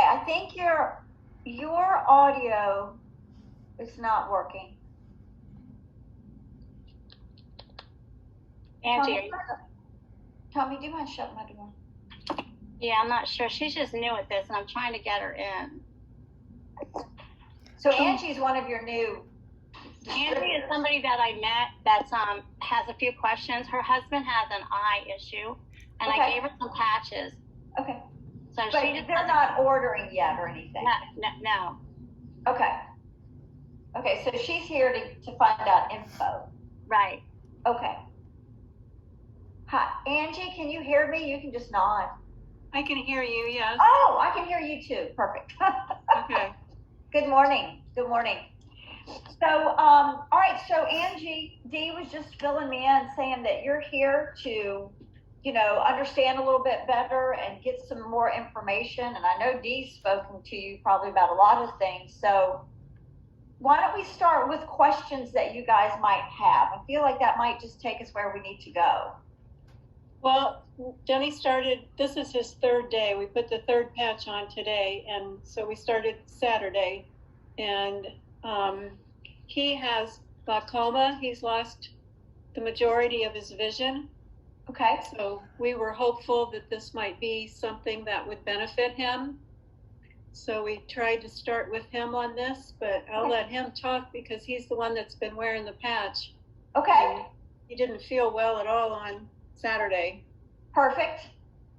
I think your audio is not working. Angie, Tommy, do you mind shutting my door? yeah, I'm not sure. She's just new at this, and I'm trying to get her in. So Angie's one of your new. Angie is somebody that I met that has a few questions. Her husband has an eye issue, and Okay. I gave her some patches. Okay. So But she just they're not ordering yet or anything. No. Okay. Okay, so she's here to find out info. Right. Okay. Hi, Angie, can you hear me? You can just nod. I can hear you, yes. Oh, I can hear you too. Perfect. Okay. Good morning. Good morning. So, all right. So Angie, Dee was just filling me in saying that you're here to, understand a little bit better and get some more information. And I know Dee's spoken to you probably about a lot of things. So why don't we start with questions that you guys might have? I feel like that might just take us where we need to go. Well, Denny this is his third day. We put the third patch on today, and so we started Saturday. And he has glaucoma. He's lost the majority of his vision. Okay. So we were hopeful that this might be something that would benefit him. So we tried to start with him on this, but I'll let him talk because he's the one that's been wearing the patch. Okay. And he didn't feel well at all on Saturday. Perfect.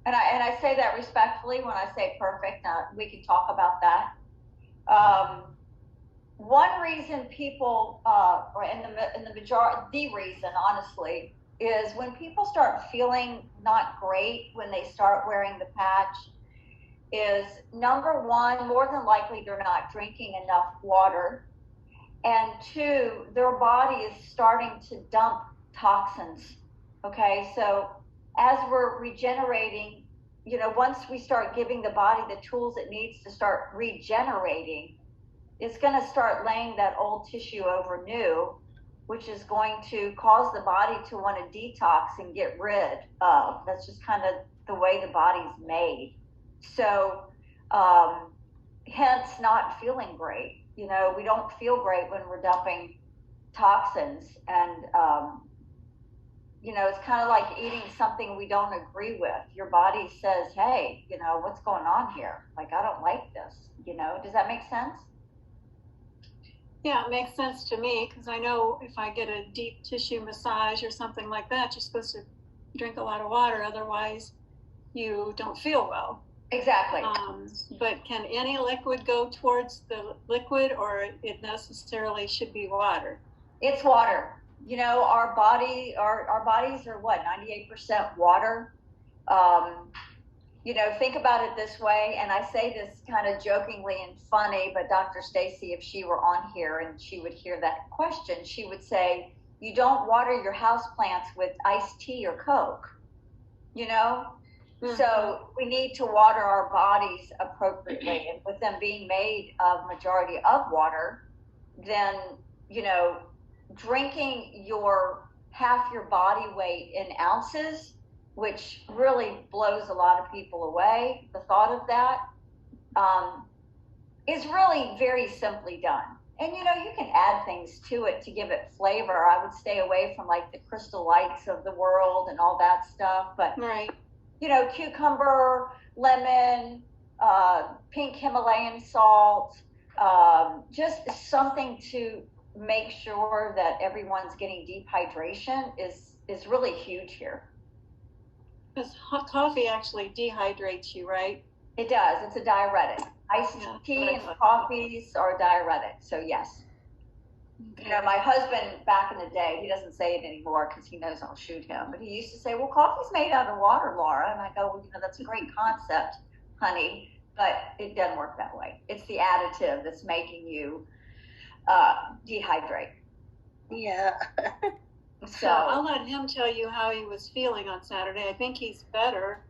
And I say that respectfully when I say perfect. We can talk about that. One reason people, or in the majority, the reason, honestly, is when people start feeling not great when they start wearing the patch, is number one, more than likely they're not drinking enough water, and two, their body is starting to dump toxins. Okay, so as we're regenerating, once we start giving the body the tools it needs to start regenerating, it's going to start laying that old tissue over new, which is going to cause the body to want to detox and get rid of. That's just kind of the way the body's made. So, hence not feeling great. We don't feel great when we're dumping toxins, and it's kind of like eating something we don't agree with. Your body says, hey, what's going on here? Like, I don't like this. Does that make sense? Yeah, it makes sense to me because I know if I get a deep tissue massage or something like that, you're supposed to drink a lot of water. Otherwise, you don't feel well. Exactly. But can any liquid go towards the liquid, or it necessarily should be water? It's water. Our bodies are what, 98% water. Think about it this way, and I say this kind of jokingly and funny, but Dr. Stacy, if she were on here and she would hear that question, she would say, you don't water your houseplants with iced tea or Coke, Mm-hmm. So we need to water our bodies appropriately, and with them being made of majority of water, then, drinking half your body weight in ounces, which really blows a lot of people away, the thought of that, is really very simply done. And, you can add things to it to give it flavor. I would stay away from like the Crystal Lights of the world and all that stuff. But, right. Cucumber, lemon, pink Himalayan salt, just something to make sure that everyone's getting dehydration is really huge here. Because hot coffee actually dehydrates you, right? It does. It's a diuretic. Iced tea and coffees are diuretic. So yes. Okay. My husband back in the day, he doesn't say it anymore because he knows I'll shoot him, but he used to say, well, coffee's made out of water, Laura. And I go, well, that's a great concept, honey, but it doesn't work that way. It's the additive that's making you dehydrate. Yeah. So I'll let him tell you how he was feeling on Saturday. I think he's better,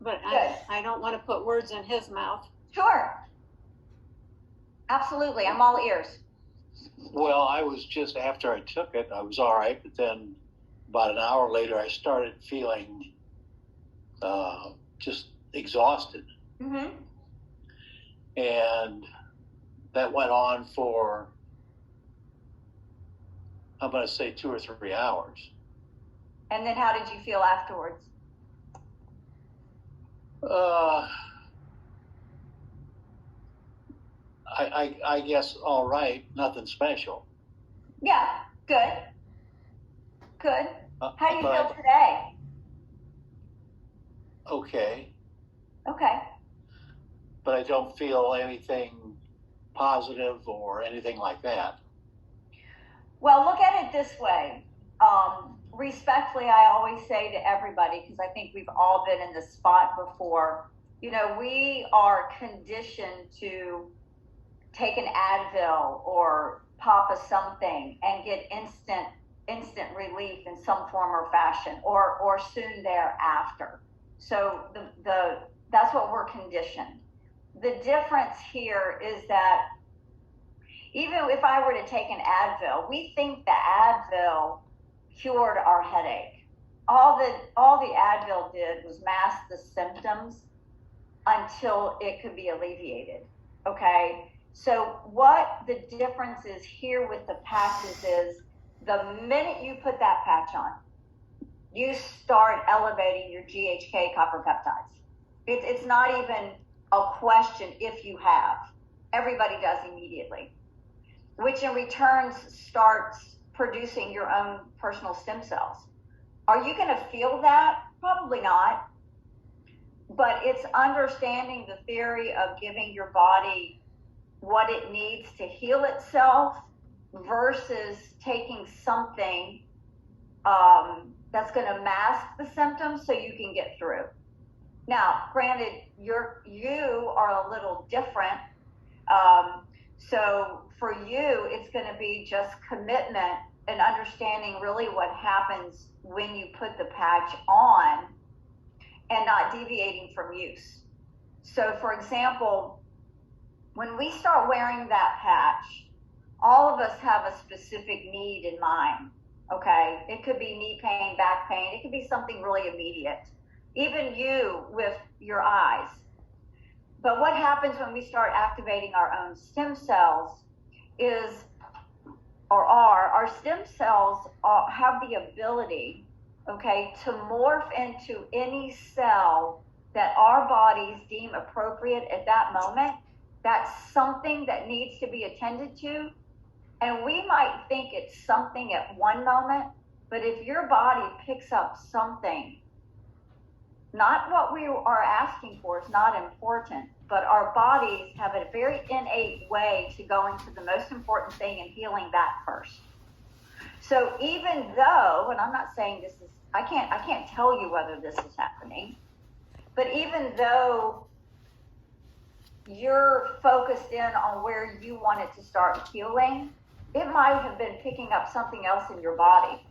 but I don't want to put words in his mouth. Sure. Absolutely. I'm all ears. Well, I was just, after I took it, I was all right, but then about an hour later, I started feeling just exhausted. Mm-hmm. And that went on for, I'm going to say 2 or 3 hours. And then how did you feel afterwards? I guess all right, nothing special. Yeah, good. Good. How do you But feel today? okay, Okay. but I don't feel anything positive or anything like that. Well, look at it this way. Respectfully, I always say to everybody, because I think we've all been in this spot before, we are conditioned to take an Advil or pop a something and get instant relief in some form or fashion, or soon thereafter. So that's what we're conditioned. The difference here is that even if I were to take an Advil, we think the Advil cured our headache. All the Advil did was mask the symptoms until it could be alleviated. Okay? So what the difference is here with the patches is the minute you put that patch on, you start elevating your GHK copper peptides. It's not even a question if you have. Everybody does immediately, which in return starts producing your own personal stem cells. Are you going to feel that? Probably not. But it's understanding the theory of giving your body what it needs to heal itself versus taking something that's going to mask the symptoms so you can get through. Now, granted, you are a little different. So for you, it's going to be just commitment and understanding really what happens when you put the patch on and not deviating from use. So for example, when we start wearing that patch, all of us have a specific need in mind, okay? It could be knee pain, back pain. It could be something really immediate. Even you with your eyes. But what happens when we start activating our own stem cells is, our stem cells have the ability, okay, to morph into any cell that our bodies deem appropriate at that moment. That's something that needs to be attended to. And we might think it's something at one moment, but if your body picks up something, not what we are asking for is not important, but our bodies have a very innate way to go into the most important thing and healing that first. So even though, and I'm not saying this is, I can't tell you whether this is happening, but even though you're focused in on where you want it to start healing, it might have been picking up something else in your body.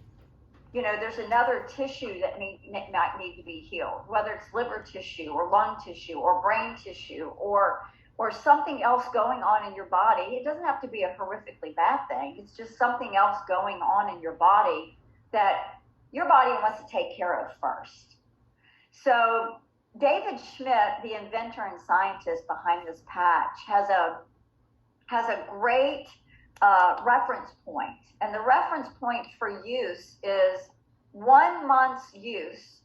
There's another tissue that might need to be healed, whether it's liver tissue or lung tissue or brain tissue or something else going on in your body. It doesn't have to be a horrifically bad thing. It's just something else going on in your body that your body wants to take care of first. So David Schmidt, the inventor and scientist behind this patch, has a great reference point. And the reference point for use is 1 month's use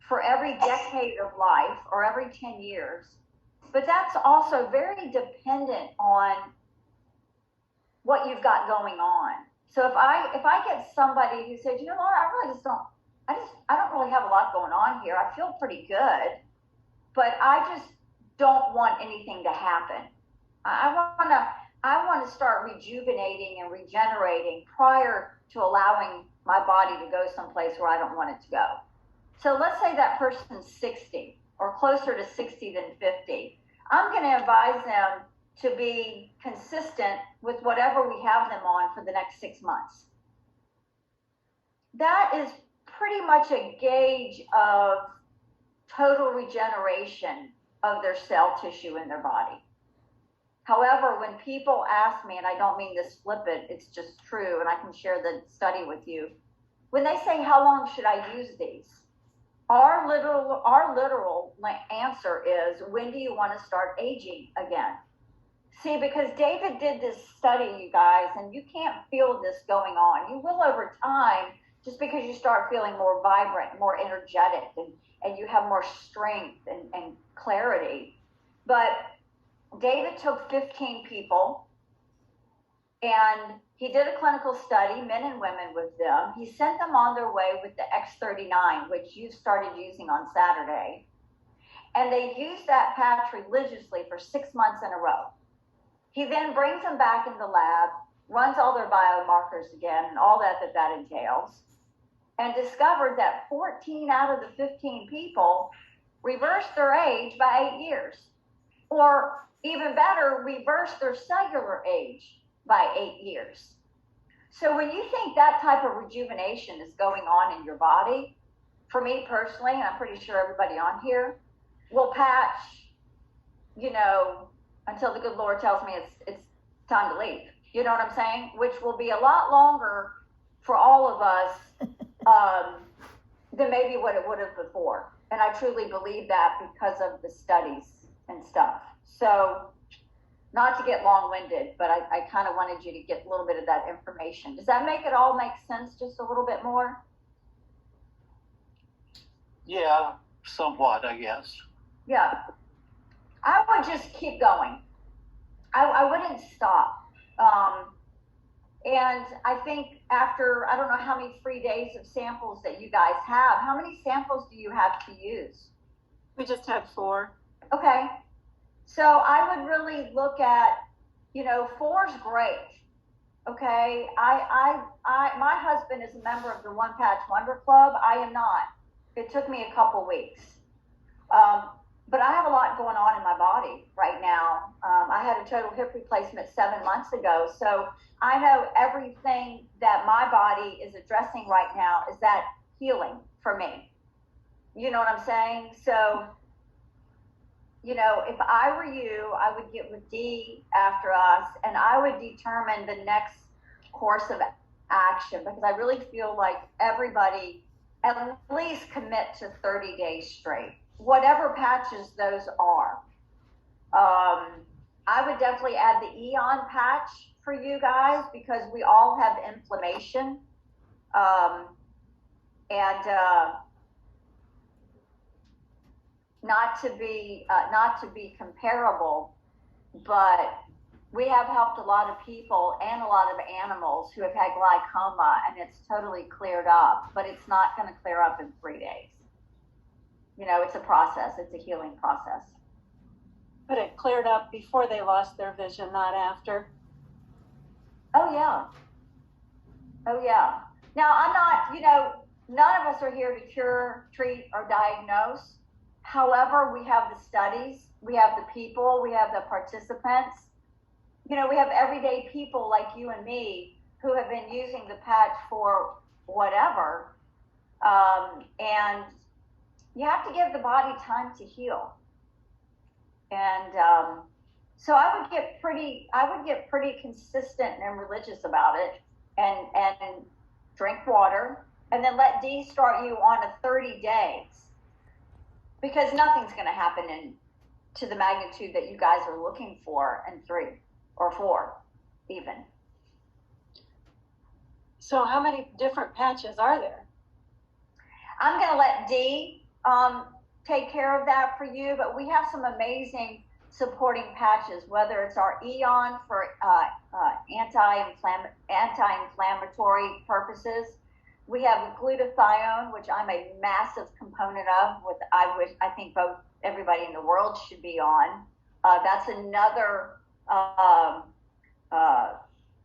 for every decade of life or every 10 years. But that's also very dependent on what you've got going on. So if I get somebody who says, Laura, I don't really have a lot going on here. I feel pretty good, but I just don't want anything to happen. I want to start rejuvenating and regenerating prior to allowing my body to go someplace where I don't want it to go. So let's say that person's 60 or closer to 60 than 50. I'm going to advise them to be consistent with whatever we have them on for the next 6 months. That is pretty much a gauge of total regeneration of their cell tissue in their body. However, when people ask me, and I don't mean this flippant, it's just true, and I can share the study with you. When they say, how long should I use these? Our literal answer is, when do you want to start aging again? See, because David did this study, you guys, and you can't feel this going on. You will over time, just because you start feeling more vibrant, more energetic, and you have more strength and clarity. But David took 15 people and he did a clinical study, men and women, with them. He sent them on their way with the X39, which you started using on Saturday. And they used that patch religiously for 6 months in a row. He then brings them back in the lab, runs all their biomarkers again, and all that entails, and discovered that 14 out of the 15 people reversed their age by 8 years. Or even better, reversed their cellular age by 8 years. So when you think that type of rejuvenation is going on in your body, for me personally, and I'm pretty sure everybody on here, will patch, until the good Lord tells me it's time to leave. You know what I'm saying? Which will be a lot longer for all of us than maybe what it would have before. And I truly believe that because of the studies and stuff. So, not to get long-winded, but I kind of wanted you to get a little bit of that information. Does that make sense just a little bit more? Yeah, somewhat, I guess. Yeah. I would just keep going. I wouldn't stop. And I think after, I don't know how many free days of samples that you guys have, how many samples do you have to use? We just have 4. Okay. So I would really look at, 4's great. Okay. My husband is a member of the One Patch Wonder Club. I am not. It took me a couple weeks. But I have a lot going on in my body right now. I had a total hip replacement 7 months ago. So I know everything that my body is addressing right now is that healing for me. You know what I'm saying? So, if I were you, I would get with Dee after us, and I would determine the next course of action, because I really feel like everybody at least commit to 30 days straight, whatever patches those are. I would definitely add the Eon patch for you guys, because we all have inflammation. Not to be comparable, but we have helped a lot of people and a lot of animals who have had glaucoma, and it's totally cleared up, but it's not going to clear up in 3 days. It's a process. It's a healing process. But it cleared up before they lost their vision, not after. Oh, yeah. Oh, yeah. Now, I'm not, none of us are here to cure, treat, or diagnose. However, we have the studies, we have the people, we have the participants. We have everyday people like you and me who have been using the patch for whatever. And you have to give the body time to heal. And so I would get pretty consistent and religious about it, and drink water, and then let Dee start you on a 30 days. Because nothing's going to happen to the magnitude that you guys are looking for in 3 or 4, even. So how many different patches are there? I'm going to let Dee take care of that for you, but we have some amazing supporting patches, whether it's our Eon for anti-inflammatory purposes. We have glutathione, which I'm a massive component of, I think everybody in the world should be on. That's another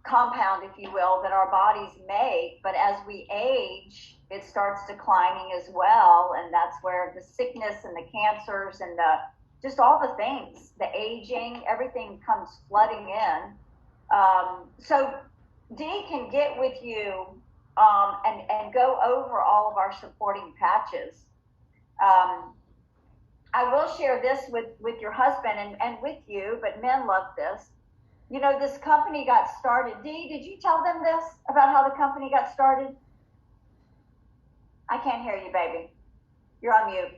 compound, if you will, that our bodies make, but as we age, it starts declining as well, and that's where the sickness and the cancers and just all the things, the aging, everything comes flooding in. So Dee can get with you and go over all of our supporting patches. I will share this with your husband and with you, but men love this. This company got started. Dee, did you tell them this about how the company got started? I can't hear you, baby. You're on mute.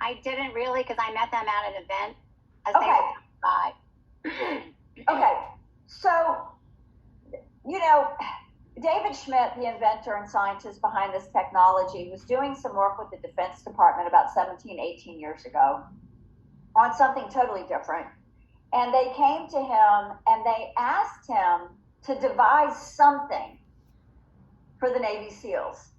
I didn't really, because I met them at an event as Okay. they were by. Okay, so, you know, David Schmidt, the inventor and scientist behind this technology, was doing some work with the Defense Department about 17, 18 years ago on something totally different. And they came to him and they asked him to devise something for the Navy SEALs.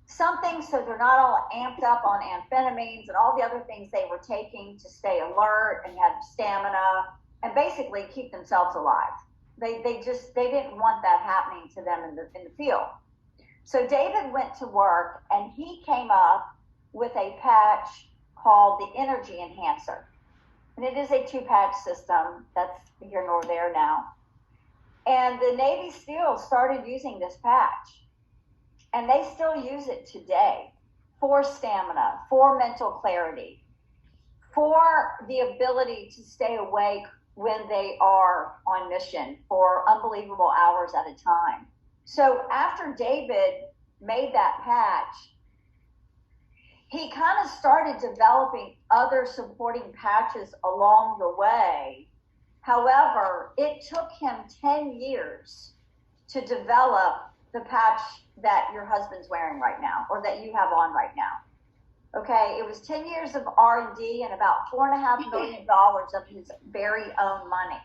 Something so they're not all amped up on amphetamines and all the other things they were taking to stay alert and have stamina and basically keep themselves alive. They didn't want that happening to them in the field. So David went to work and he came up with a patch called the Energy Enhancer. And it is a 2-patch system. That's here nor there now. And the Navy SEALs started using this patch. And they still use it today for stamina, for mental clarity, for the ability to stay awake when they are on mission for unbelievable hours at a time. So after David made that patch, he kind of started developing other supporting patches along the way. However, it took him 10 years to develop the patch that your husband's wearing right now, or that you have on right now. Okay, it was 10 years of R&D and about $4.5 million of his very own money.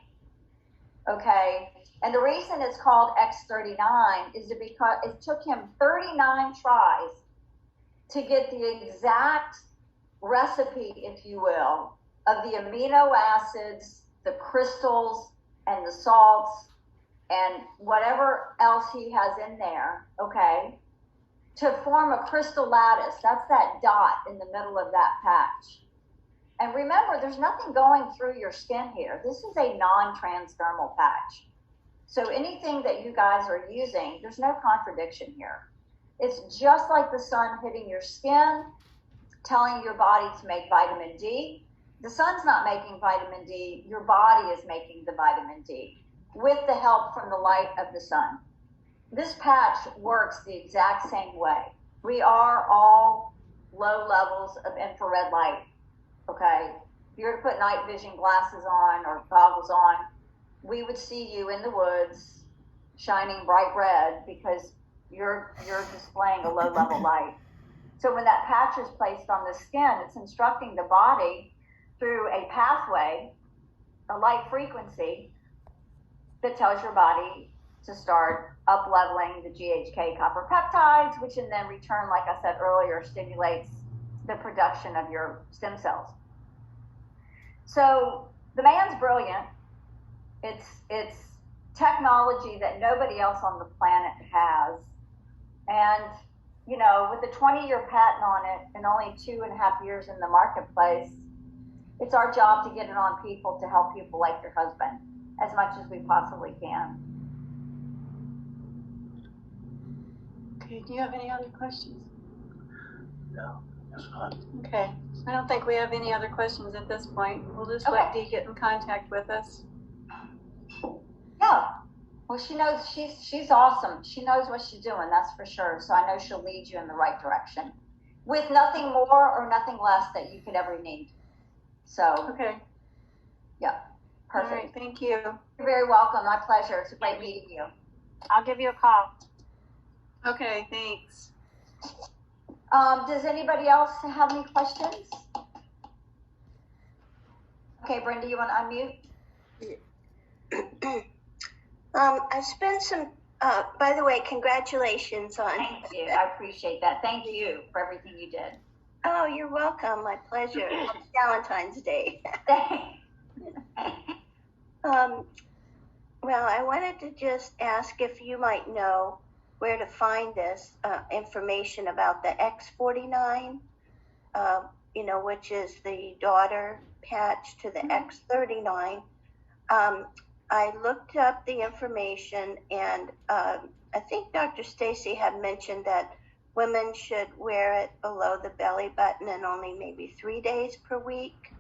Okay, and the reason it's called X39 is because it took him 39 tries to get the exact recipe, if you will, of the amino acids, the crystals, and the salts, and whatever else he has in there, okay, to form a crystal lattice. That's that dot in the middle of that patch. And remember, there's nothing going through your skin here. This is a non-transdermal patch. So anything that you guys are using, there's no contradiction here. It's just like the sun hitting your skin, telling your body to make vitamin D. The sun's not making vitamin D, your body is making the vitamin D with the help from the light of the sun. This patch works the exact same way. We are all low levels of infrared light, okay? If you were to put night vision glasses on or goggles on, we would see you in the woods shining bright red because you're displaying a low level light. So when that patch is placed on the skin, it's instructing the body through a pathway, a light frequency, that tells your body to start up leveling the GHK copper peptides, which in then return, like I said earlier, stimulates the production of your stem cells. So the man's brilliant. It's technology that nobody else on the planet has. And, you know, with a 20-year patent on it and only 2.5 years in the marketplace, it's our job to get it on people to help people like your husband as much as we possibly can. Okay, do you have any other questions? No, that's fine. Okay, I don't think we have any other questions at this point. We'll just let Dee get in contact with us. Yeah, well, she knows she's awesome. She knows what she's doing, that's for sure. So I know she'll lead you in the right direction with nothing more or nothing less that you could ever need. So, Okay. Yeah, perfect. All right, thank you. You're very welcome. My pleasure. It's a great meeting you. I'll give you a call. Okay, thanks. Does anybody else have any questions? Okay, Brenda, you want to unmute? I've spent some, by the way, congratulations on. Thank you. I appreciate that. Thank you for everything you did. Oh, you're welcome. My pleasure. It's Valentine's Day. Well, I wanted to just ask if you might know where to find this information about the X49, you know, which is the daughter patch to the X39. I looked up the information, and I think Dr. Stacy had mentioned that women should wear it below the belly button and only maybe 3 days per week.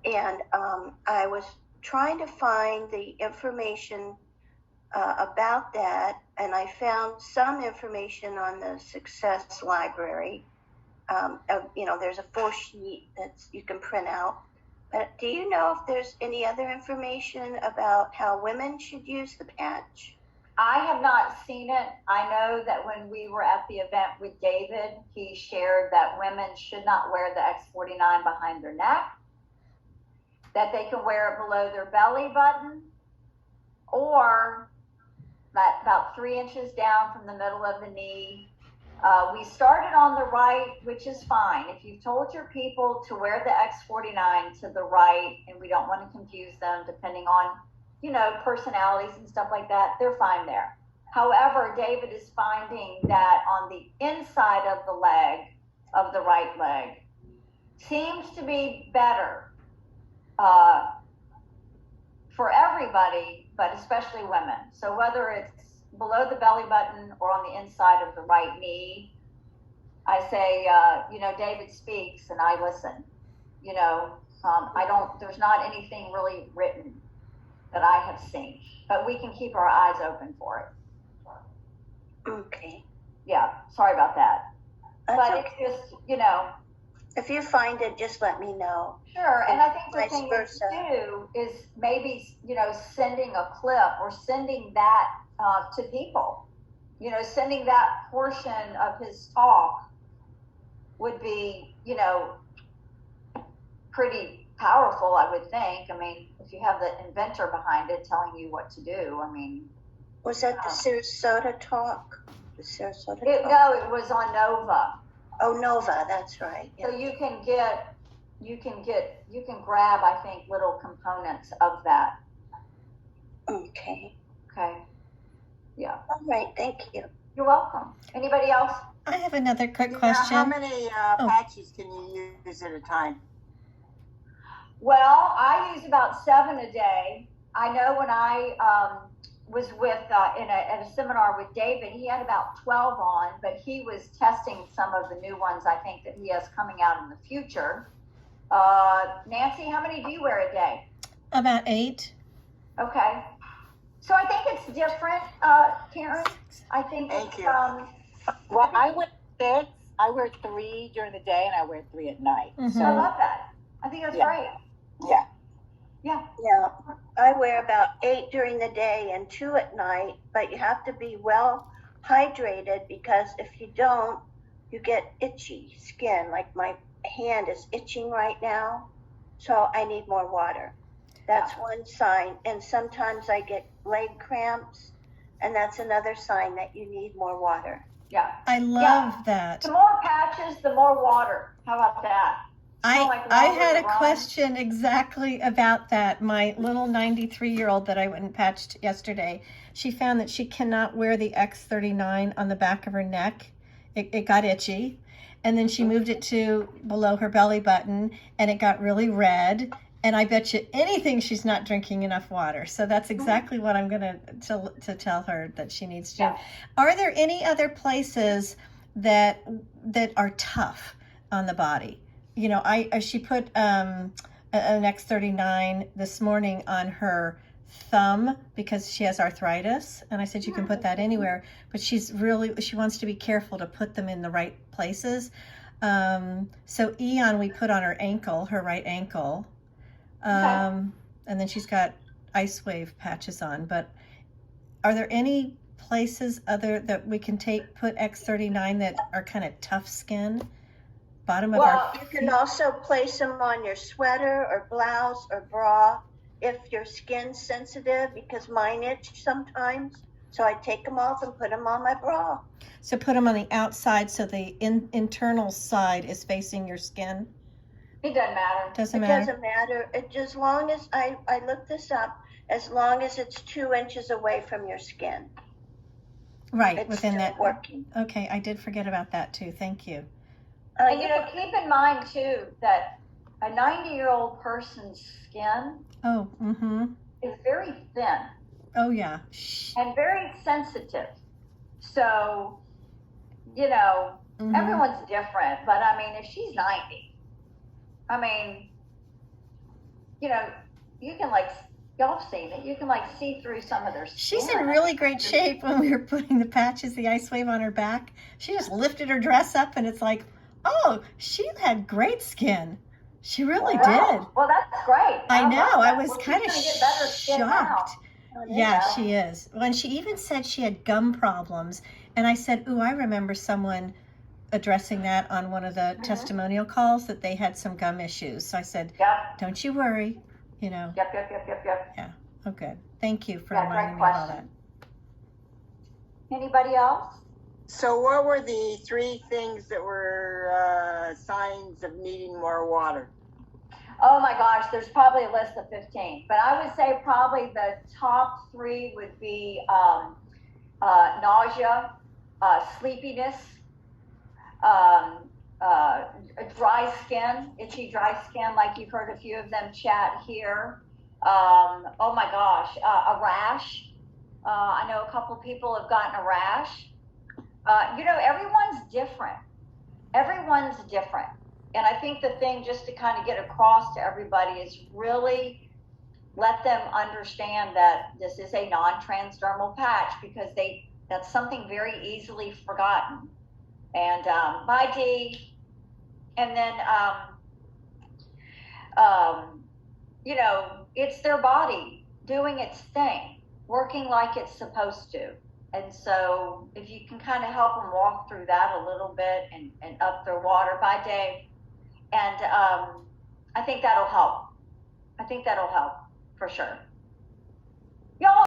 And I was trying to find the information about that, and I found some information on the Success Library, There's a full sheet that you can print out. But do you know if there's any other information about how women should use the patch? I have not seen it. I know that when we were at the event with David, he shared that women should not wear the X49 behind their neck, that they can wear it below their belly button, or that about 3 inches down from the middle of the knee. We started on the right, which is fine. If you've told your people to wear the X49 to the right, and we don't want to confuse them depending on, personalities and stuff like that, they're fine there. However, David is finding that on the inside of the leg, of the right leg, seems to be better for everybody, but especially women. So whether it's below the belly button or on the inside of the right knee, I say, David speaks and I listen. There's not anything really written that I have seen, but we can keep our eyes open for it. Okay. Yeah, sorry about that. That's but okay. It's just, If you find it, just let me know. Sure, and I think the Vice thing versa. to do is maybe, sending a clip or sending that to people. Sending that portion of his talk would be, pretty powerful, I would think. I mean, if you have the inventor behind it telling you what to do, I mean. Was that the Sarasota talk? The Sarasota talk? No, it was on Nova. Oh, Nova, that's right. Yeah. So you can grab, I think, little components of that. Okay. Okay. Yeah. All right, thank you. You're welcome. Anybody else? I have another quick How question. many patches can you use at a time? Well, I use about 7 a day. I know when I was with at a seminar with David, he had about 12 on, but he was testing some of the new ones I think that he has coming out in the future. Nancy, how many do you wear a day? About 8. Okay. So I think it's different, Karen. I think Thank it's, you. Well, I wear 6. I wear 3 during the day, and I wear 3 at night. Mhm. I love that. I think that's Yeah. great. Yeah. Yeah. Yeah, I wear about 8 during the day and 2 at night, but you have to be well hydrated because if you don't, you get itchy skin. Like my hand is itching right now, so I need more water. That's one sign. And sometimes I get leg cramps, and that's another sign that you need more water. Yeah. I love that. The more patches, the more water. How about that? I had a question exactly about that. My little 93-year-old that I went and patched yesterday, she found that she cannot wear the X39 on the back of her neck. It got itchy. And then she moved it to below her belly button, and it got really red. And I bet you anything she's not drinking enough water. So that's exactly what I'm going to tell her that she needs to do. Yeah. Are there any other places that are tough on the body? She put an X39 this morning on her thumb because she has arthritis, and I said you can put that anywhere, but she wants to be careful to put them in the right places. So Eon we put on her ankle, her right ankle, and then she's got ice wave patches on. But are there any places other that we can put X39 that are kind of tough skin? Bottom of our You can also place them on your sweater or blouse or bra if your skin's sensitive, because mine itch sometimes. So I take them off and put them on my bra. So put them on the outside so the internal side is facing your skin? It doesn't matter. Doesn't It matter? doesn't matter. As long as I looked this up, as long as it's 2 inches away from your skin. Right, It's within still that. working. Okay, I did forget about that too. Thank you. And keep in mind too that a 90-year-old person's skin Oh, mm-hmm. is very thin Oh, yeah. and very sensitive. So, Mhm. everyone's different. But I mean, if she's 90, I mean, you can y'all have seen it. You can see through some of their skin. She's in really great shape when we were putting the patches, the ice wave on her back. She just lifted her dress up and it's like, Oh, she had great skin. She really Wow. did. Well, that's great. I know. love I that. was Well, she's kind of gonna get better skin now. shocked. Yeah, Yeah. she is. When she even said she had gum problems, and I said, "Ooh, I remember someone addressing that on one of the testimonial calls that they had some gum issues." So I said, Yep. "Don't you worry, you know." Yep. Yeah. Oh, good. Thank you for Yeah, reminding great me of all that. question. Anybody else? So what were the 3 things that were signs of needing more water? Oh my gosh, there's probably a list of 15, but I would say probably the top 3 would be nausea, sleepiness, dry skin, itchy dry skin, like you've heard a few of them chat here. Oh my gosh, a rash. I know a couple people have gotten a rash. Everyone's different. Everyone's different. And I think the thing just to kind of get across to everybody is really let them understand that this is a non-transdermal patch, because that's something very easily forgotten. And bye Dee. And then it's their body doing its thing, working like it's supposed to. And so if you can kind of help them walk through that a little bit and up their water by day, and I think that'll help. I think that'll help for sure. Y'all